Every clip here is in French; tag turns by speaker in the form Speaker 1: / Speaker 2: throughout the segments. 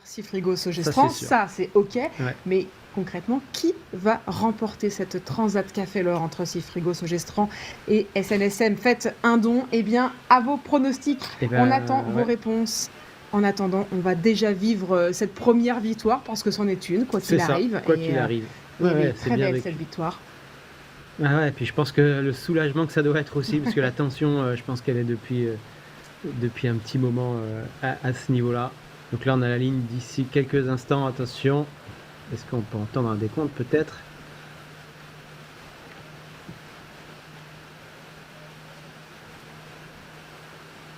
Speaker 1: Frigo
Speaker 2: Ça,
Speaker 1: Sogestran,
Speaker 2: c'est sûr.
Speaker 1: ça c'est ok,
Speaker 2: Ouais.
Speaker 1: mais concrètement, qui va remporter cette Transat Café L'Or entre Frigo Sogestran et SNSM? Faites un don, eh bien, à vos pronostics.
Speaker 2: Et
Speaker 1: On attend vos
Speaker 2: ouais.
Speaker 1: réponses. En attendant, on va déjà vivre cette première victoire, parce que c'en est une, quoi
Speaker 2: C'est
Speaker 1: qu'il
Speaker 2: ça,
Speaker 1: arrive.
Speaker 2: quoi
Speaker 1: Et,
Speaker 2: qu'il arrive.
Speaker 1: et elle
Speaker 2: Ouais,
Speaker 1: est
Speaker 2: c'est
Speaker 1: très
Speaker 2: bien
Speaker 1: belle,
Speaker 2: vécu.
Speaker 1: cette victoire.
Speaker 2: Ah ouais, puis je pense que le soulagement que ça doit être aussi, parce que la tension, je pense qu'elle est depuis un petit moment à ce niveau-là. Donc là, on a la ligne d'ici quelques instants. Attention, est-ce qu'on peut entendre un décompte peut-être?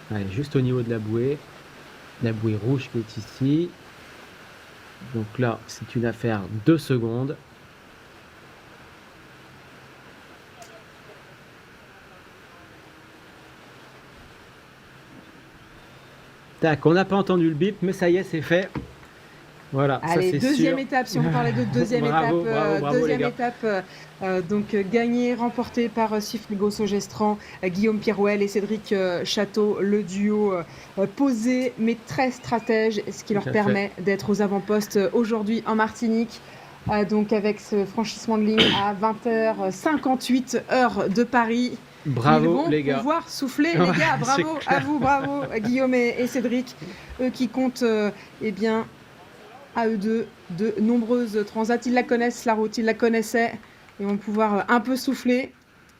Speaker 2: Allez, juste au niveau de la bouée rouge qui est ici. Donc là, c'est une affaire de secondes. Tac, on n'a pas entendu le bip, mais ça y est, c'est fait. Voilà, ça
Speaker 1: Allez,
Speaker 2: c'est
Speaker 1: deuxième
Speaker 2: sûr.
Speaker 1: étape, si on parlait de deuxième
Speaker 2: Bravo,
Speaker 1: étape,
Speaker 2: bravo, bravo les
Speaker 1: deuxième
Speaker 2: gars.
Speaker 1: étape, donc gagnée, remportée par Frigo Sogestran, Guillaume Pirouel et Cédric Château, le duo posé mais très stratège, ce qui
Speaker 2: Tout
Speaker 1: leur
Speaker 2: à
Speaker 1: permet d'être aux avant-postes aujourd'hui en Martinique. Donc avec ce franchissement de ligne à 20h58 heure de Paris. Ils
Speaker 2: Bravo
Speaker 1: vont
Speaker 2: les gars.
Speaker 1: pouvoir souffler,
Speaker 2: Ouais,
Speaker 1: les gars.
Speaker 2: c'est
Speaker 1: Bravo à
Speaker 2: clair.
Speaker 1: vous, bravo Guillaume et Cédric, eux qui comptent eh bien, à eux deux de nombreuses transats. Ils la connaissent, la route, ils la connaissaient. Ils vont pouvoir un peu souffler.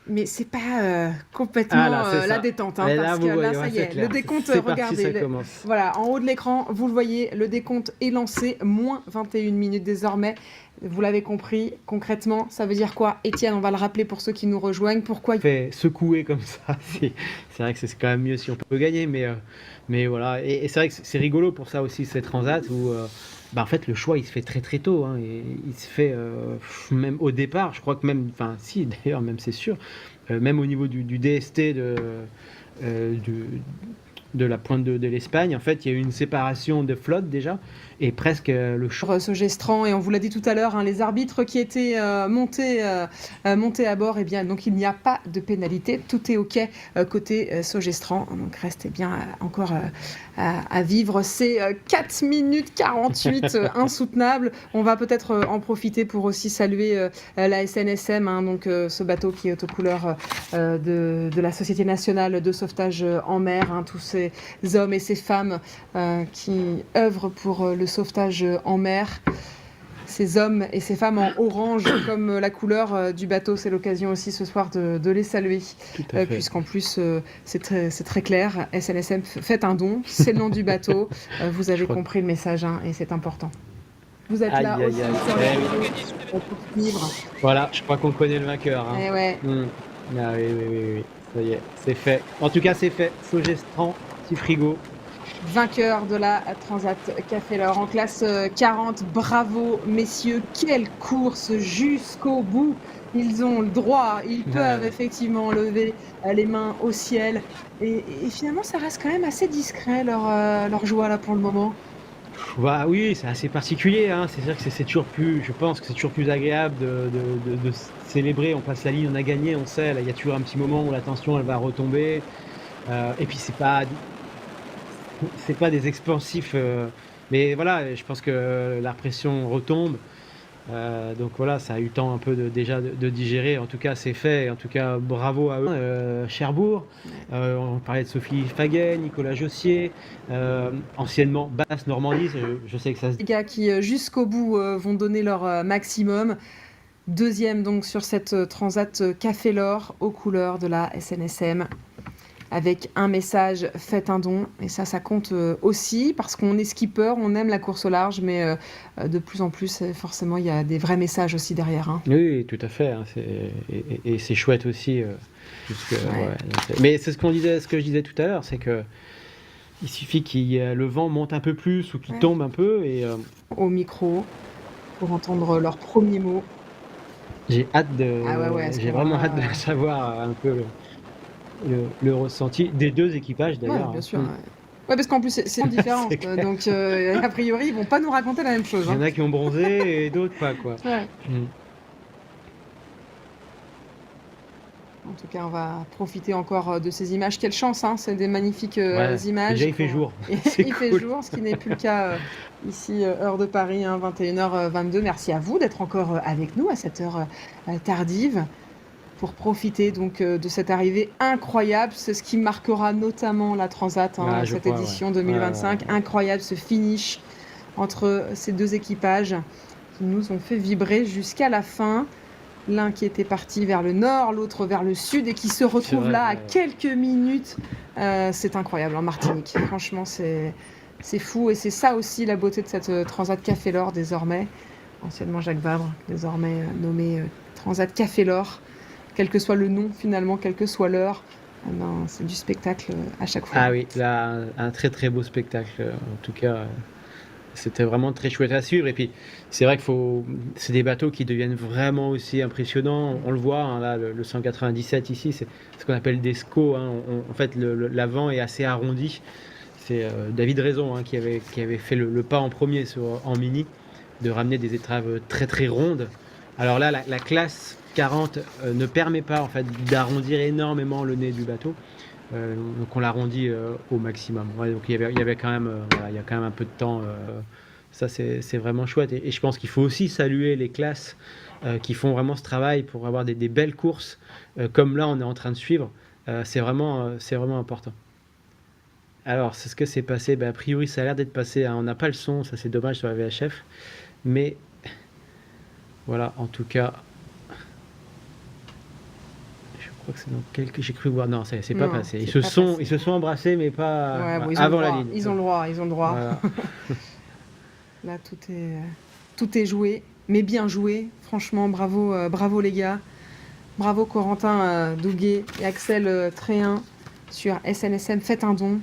Speaker 1: Mais c'est pas complètement
Speaker 2: Ah là, c'est
Speaker 1: la
Speaker 2: ça.
Speaker 1: détente,
Speaker 2: Et là,
Speaker 1: parce que
Speaker 2: vous
Speaker 1: là,
Speaker 2: voyez,
Speaker 1: ça
Speaker 2: ouais,
Speaker 1: y
Speaker 2: c'est
Speaker 1: est, le
Speaker 2: clair.
Speaker 1: décompte,
Speaker 2: C'est parti,
Speaker 1: regardez,
Speaker 2: ça commence.
Speaker 1: voilà, en haut de l'écran, vous le voyez, le décompte est lancé, moins 21 minutes désormais. Vous l'avez compris, concrètement, ça veut dire quoi? Étienne, on va le rappeler pour ceux qui nous rejoignent, pourquoi
Speaker 2: Fait secouer comme ça, c'est vrai que c'est quand même mieux si on peut gagner, mais voilà. Et c'est vrai que c'est rigolo pour ça aussi, cette transat, où en fait, le choix, il se fait très très tôt, hein, et il se fait même au départ, je crois que même, enfin si, d'ailleurs, même c'est sûr, même au niveau du DST de la pointe de l'Espagne, en fait, il y a eu une séparation de flotte déjà, et presque le choix.
Speaker 1: Sogestran, et on vous l'a dit tout à l'heure, les arbitres qui étaient montés à bord, eh bien, donc il n'y a pas de pénalité, tout est ok côté Sogestran, donc reste bien encore à vivre ces 4 minutes 48 insoutenables. On va peut-être en profiter pour aussi saluer la SNSM, donc ce bateau qui est aux couleurs de la Société nationale de sauvetage en mer, tous ces hommes et ces femmes qui œuvrent pour le sauvetage en mer. Ces hommes et ces femmes en orange comme la couleur du bateau, c'est l'occasion aussi ce soir de les saluer, puisqu'en plus c'est très clair, SNSM, faites un don, c'est le nom du bateau, vous avez compris le message, et c'est important. Vous êtes là aussi sur les livres.
Speaker 2: Voilà, je crois qu'on connaît le vainqueur.
Speaker 1: Eh ouais.
Speaker 2: Ah oui, ça y est, c'est fait. En tout cas, c'est fait. Sogestran, petit frigo.
Speaker 1: Vainqueur de la Transat Café L'Or en classe 40. Bravo, messieurs. Quelle course jusqu'au bout. Ils ont le droit, ils peuvent effectivement lever les mains au ciel. Et finalement, ça reste quand même assez discret, leur joie là pour le moment.
Speaker 2: Bah oui, c'est assez particulier, c'est sûr que c'est toujours plus, je pense que c'est toujours plus agréable de célébrer. On passe la ligne, on a gagné, on sait, là, il y a toujours un petit moment où la tension, elle va retomber. Et puis c'est pas des expansifs, mais voilà, je pense que la pression retombe. Donc voilà, ça a eu le temps un peu déjà de digérer. En tout cas, c'est fait. Et en tout cas, bravo à eux. Cherbourg, on parlait de Sophie Faguet, Nicolas Jossier, anciennement Basse Normandie. Je sais que ça se...
Speaker 1: Les gars qui jusqu'au bout vont donner leur maximum. Deuxième donc sur cette Transat Café L'Or aux couleurs de la SNSM. Avec un message, faites un don, et ça compte aussi, parce qu'on est skipper, on aime la course au large, mais de plus en plus, forcément, il y a des vrais messages aussi derrière.
Speaker 2: Oui, tout à fait, et c'est chouette aussi. Mais c'est ce que je disais tout à l'heure, c'est que il suffit le vent monte un peu plus ou qu'il tombe un peu, et
Speaker 1: au micro, pour entendre leurs premiers mots.
Speaker 2: J'ai vraiment hâte de savoir un peu le ressenti des deux équipages d'ailleurs.
Speaker 1: Ouais, bien sûr. Ouais, parce qu'en plus c'est une différence, donc a priori ils vont pas nous raconter la même chose.
Speaker 2: Il y en a qui ont bronzé et d'autres pas, quoi.
Speaker 1: Ouais. En tout cas, on va profiter encore de ces images. Quelle chance, hein, c'est des magnifiques
Speaker 2: Ouais,
Speaker 1: images.
Speaker 2: déjà il fait jour, c'est
Speaker 1: Il fait
Speaker 2: cool.
Speaker 1: jour, ce qui n'est plus le cas ici, heure de Paris, hein, 21h22. Merci à vous d'être encore avec nous à cette heure tardive pour profiter donc de cette arrivée incroyable. C'est ce qui marquera notamment la Transat, hein,
Speaker 2: Ah, je
Speaker 1: cette
Speaker 2: crois, ouais.
Speaker 1: édition
Speaker 2: Ouais, ouais,
Speaker 1: 2025.
Speaker 2: ouais.
Speaker 1: Incroyable ce finish entre ces deux équipages qui nous ont fait vibrer jusqu'à la fin. L'un qui était parti vers le nord, l'autre vers le sud et qui se retrouve
Speaker 2: vrai,
Speaker 1: là à
Speaker 2: ouais.
Speaker 1: quelques minutes. C'est incroyable en Martinique. Franchement, c'est fou et c'est ça aussi la beauté de cette Transat Café L'Or désormais. Anciennement Jacques Vabre, désormais nommé Transat Café L'Or. Quel que soit le nom finalement, quelle que soit l'heure, c'est du spectacle à chaque fois.
Speaker 2: Ah oui, là, un très très beau spectacle. En tout cas, c'était vraiment très chouette à suivre. Et puis, c'est vrai c'est des bateaux qui deviennent vraiment aussi impressionnants. On le voit, hein, là, le 197 ici, c'est ce qu'on appelle des SCO, hein. En fait, l'avant est assez arrondi. C'est David Raison, hein, qui avait fait le pas en premier en mini, de ramener des étraves très très rondes. Alors là, la classe 40 ne permet pas en fait d'arrondir énormément le nez du bateau. Donc on l'arrondit au maximum. Ouais, donc il y avait quand même, voilà, il y a quand même un peu de temps. Ça c'est vraiment chouette. Et je pense qu'il faut aussi saluer les classes qui font vraiment ce travail pour avoir des belles courses, comme là on est en train de suivre. C'est vraiment important. Alors, c'est ce que c'est passé. Ben, a priori, ça a l'air d'être passé, hein. On n'a pas le son, ça c'est dommage sur la VHF. Mais voilà, en tout cas, je crois que c'est dans quelques. J'ai cru voir. Non, c'est pas
Speaker 1: Non,
Speaker 2: passé.
Speaker 1: c'est pas passé.
Speaker 2: Ils se sont embrassés, mais pas
Speaker 1: Ouais, bon,
Speaker 2: avant la ligne.
Speaker 1: Ils ont le droit, ils ont le droit.
Speaker 2: Voilà.
Speaker 1: Là, tout est joué, mais bien joué. Franchement, bravo, bravo les gars. Bravo Corentin Douguet et Axel Tréhin sur SNSM. Faites un don.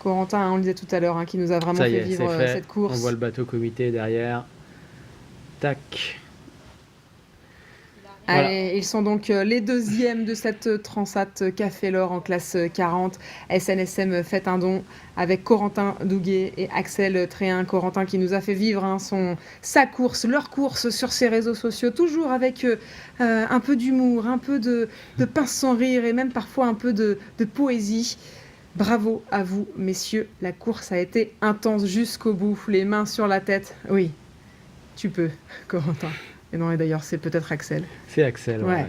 Speaker 1: Corentin, hein, on le disait tout à l'heure, hein, qui nous a vraiment
Speaker 2: Ça y
Speaker 1: fait
Speaker 2: est,
Speaker 1: vivre
Speaker 2: c'est fait.
Speaker 1: cette course.
Speaker 2: On voit le bateau comité derrière. Tac. Voilà.
Speaker 1: Allez, ils sont donc les deuxièmes de cette Transat Café L'Or en classe 40. SNSM Faites un don avec Corentin Douguet et Axel Tréhin. Corentin qui nous a fait vivre, hein, sa course, leur course sur ses réseaux sociaux, toujours avec un peu d'humour, un peu de pince sans rire et même parfois un peu de poésie. Bravo à vous, messieurs. La course a été intense jusqu'au bout. Les mains sur la tête. Oui, tu peux, Corentin. Et non, et d'ailleurs, c'est peut-être Axel.
Speaker 2: C'est Axel.
Speaker 1: Ouais.
Speaker 2: Ouais.